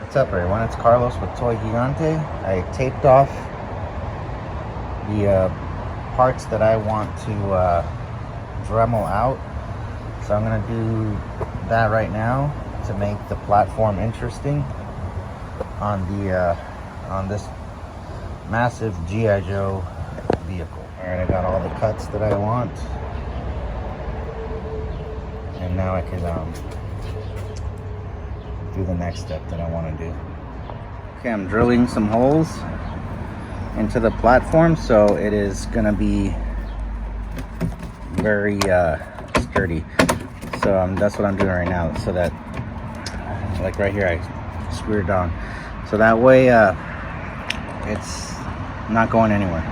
What's up, everyone? It's Carlos with Toy Gigante. I taped off the parts that I want to Dremel out. So I'm going to do that right now to make the platform interesting on the on this massive G.I. Joe vehicle. Alright, I got all the cuts that I want. And now I can do the next step that I want to do. Okay, I'm drilling some holes into the platform so it is gonna be very sturdy. So that's what I'm doing right now, so that, like right here, I screw it down, so that way it's not going anywhere.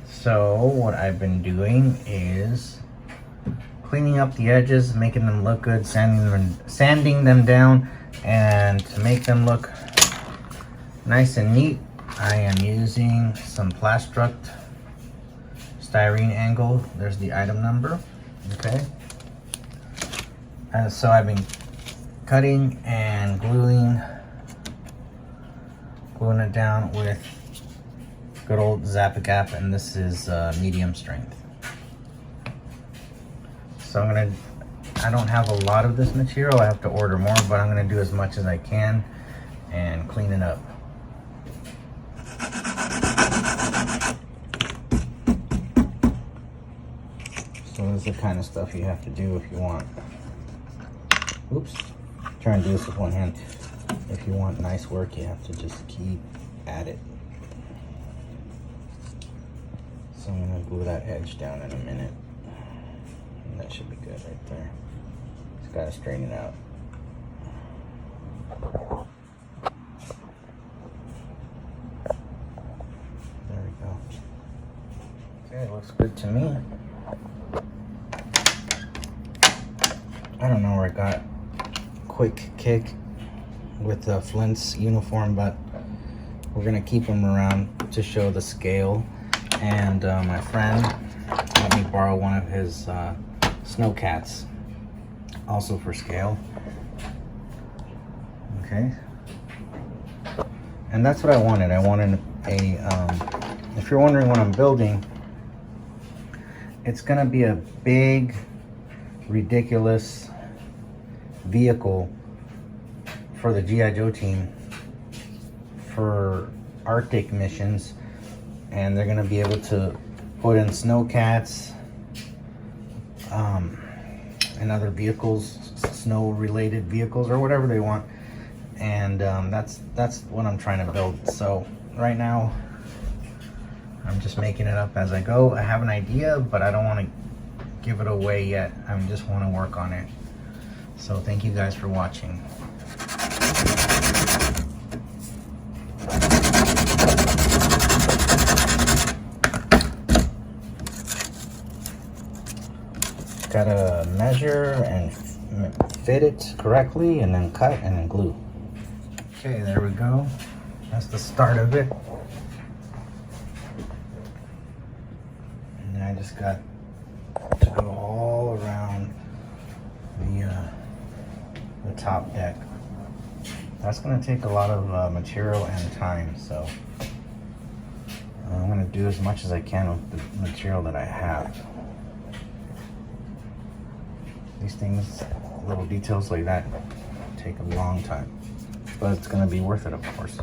So what I've been doing is cleaning up the edges, making them look good, sanding them down, and to make them look nice and neat, I am using some Plastruct styrene angle. There's the item number. Okay. And so I've been cutting and gluing it down with good old Zap-A-Gap, and this is medium strength. So I don't have a lot of this material. I have to order more, but I'm gonna do as much as I can and clean it up. So this is the kind of stuff you have to do if you want. Oops, trying to do this with one hand. If you want nice work, you have to just keep at it. So I'm gonna glue that edge down in a minute. And that should be good right there. Just gotta straighten it out. There we go. Okay, it looks good to me. I don't know where I got quick kick with the Flint's uniform, but we're gonna keep them around to show the scale. And my friend let me borrow one of his snowcats, also for scale. Okay, and that's what I wanted. I wanted if you're wondering what I'm building, it's gonna be a big, ridiculous vehicle for the G.I. Joe team for Arctic missions, and they're gonna be able to put in snowcats and other vehicles, snow related vehicles or whatever they want, and that's what I'm trying to build. So right now I'm just making it up as I go. I have an idea, but I don't want to give it away yet. I just want to work on it. So thank you guys for watching. Gotta measure and fit it correctly, and then cut and then glue. Okay, there we go. That's the start of it. And then I just got to go all around the top deck. That's gonna take a lot of material and time, so I'm gonna do as much as I can with the material that I have. These things, little details like that, take a long time, but it's gonna be worth it, of course.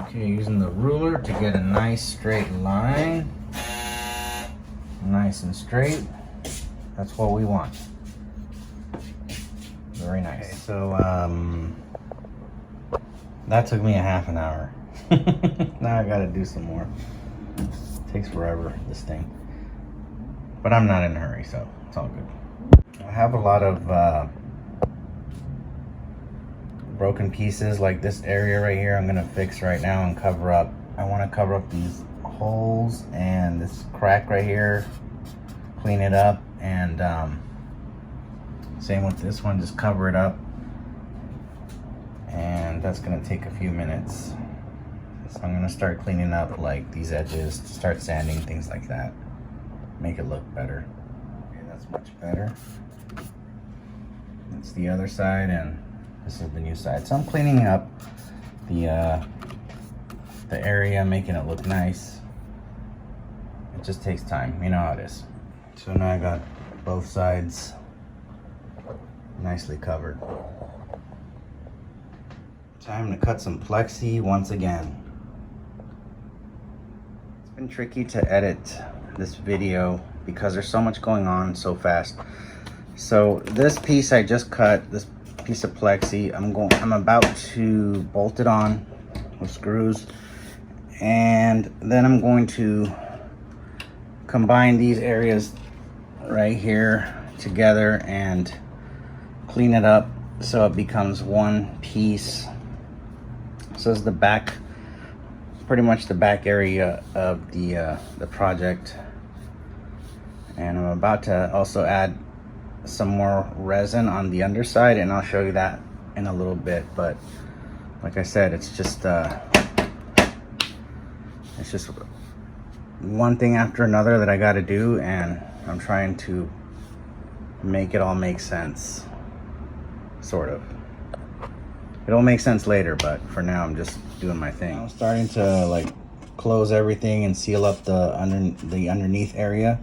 Okay, using the ruler to get a nice straight line, nice and straight. That's what we want. Very nice. Okay, so that took me a half an hour. Now I gotta do some more. It takes forever, this thing, but I'm not in a hurry, so it's all good. I have a lot of broken pieces, like this area right here. I'm gonna fix right now and cover up. I want to cover up these holes and this crack right here, clean it up, and same with this one, just cover it up, and that's gonna take a few minutes. So I'm gonna start cleaning up like these edges, start sanding, things like that, make it look better. Okay, that's much better. That's the other side, and This is the new side. So I'm cleaning up the area, making it look nice. It just takes time, you know how it is. So now I got both sides nicely covered. Time to cut some plexi once again. It's been tricky to edit this video because there's so much going on so fast. So this piece I just cut, this piece of plexi, I'm about to bolt it on with screws, and then I'm going to combine these areas right here together and clean it up so it becomes one piece. So this is the back, pretty much the back area of the project. And I'm about to also add some more resin on the underside, and I'll show you that in a little bit. But like I said, it's just one thing after another that I got to do, and I'm trying to make it all make sense, sort of. It'll make sense later, but for now I'm just doing my thing. I'm starting to like close everything and seal up the underneath area,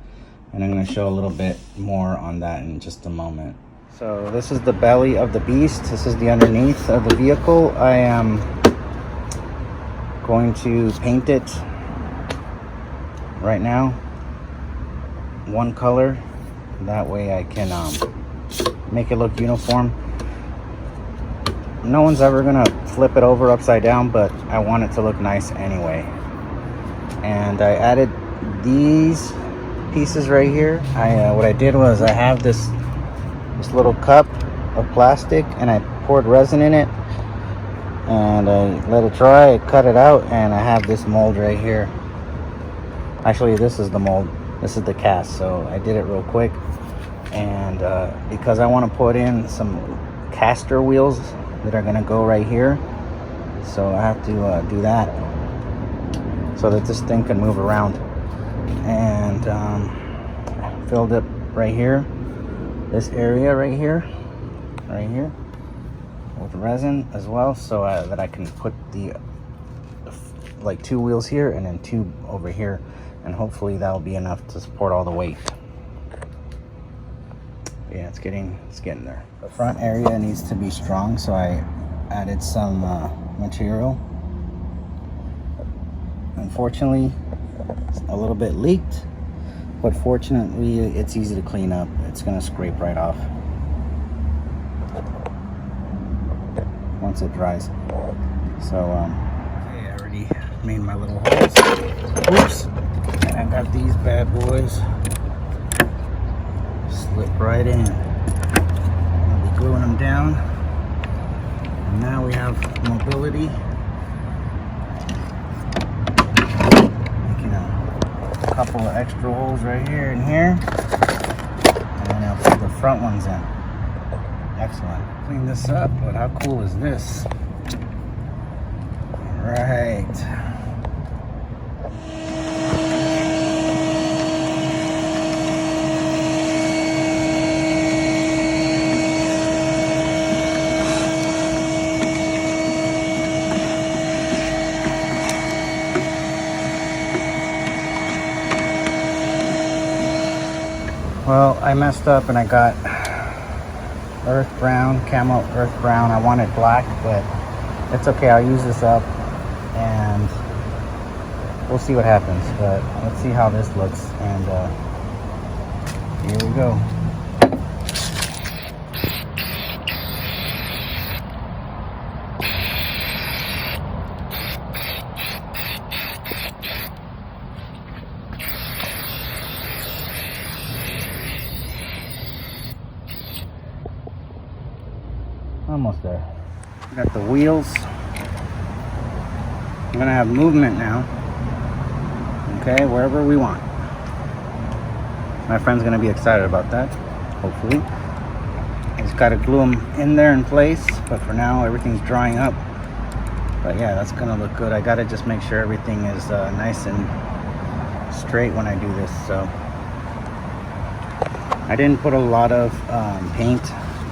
and I'm going to show a little bit more on that in just a moment. So this is the belly of the beast. This is the underneath of the vehicle. I am going to paint it right now one color. That way I can make it look uniform. No one's ever gonna flip it over upside down, but I want it to look nice anyway. And I added these pieces right here. What I did was I have this little cup of plastic, and I poured resin in it, and I let it dry. I cut it out, and I have this mold right here. Actually, this is the mold. This is the cast. So I did it real quick, and because I want to put in some caster wheels that are gonna go right here, so I have to do that so that this thing can move around. And filled it right here, this area right here with resin as well, so that I can put the like 2 wheels here and then 2 over here, and hopefully that'll be enough to support all the weight. Yeah, it's getting there. The front area needs to be strong, so I added some material. Unfortunately, it's a little bit leaked, but fortunately it's easy to clean up. It's gonna scrape right off once it dries. So okay, I already made my little holes. Oops. And I got these bad boys. Slip right in. I'll be gluing them down. And now we have mobility. Making a couple of extra holes right here and here. And then I'll put the front ones in. Excellent. Clean this up, but how cool is this? Right. Well, I messed up and I got earth brown, camo earth brown. I wanted black, but it's okay. I'll use this up and we'll see what happens. But let's see how this looks, and here we go. Almost there. Got the wheels. I'm gonna have movement now. Okay, wherever we want. My friend's gonna be excited about that, hopefully. I just gotta glue them in there in place, but for now everything's drying up. But yeah, that's gonna look good. I gotta just make sure everything is nice and straight when I do this. So I didn't put a lot of paint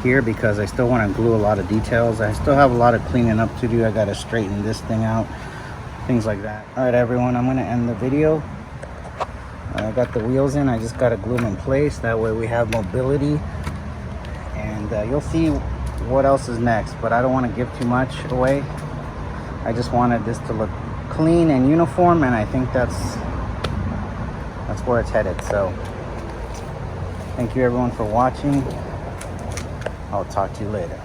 here because I still want to glue a lot of details. I still have a lot of cleaning up to do. I got to straighten this thing out, things like that. All right, everyone, I'm going to end the video. I got the wheels in. I just got to glue them in place. That way we have mobility. And you'll see what else is next, but I don't want to give too much away. I just wanted this to look clean and uniform, and I think that's where it's headed. So thank you everyone for watching. I'll talk to you later.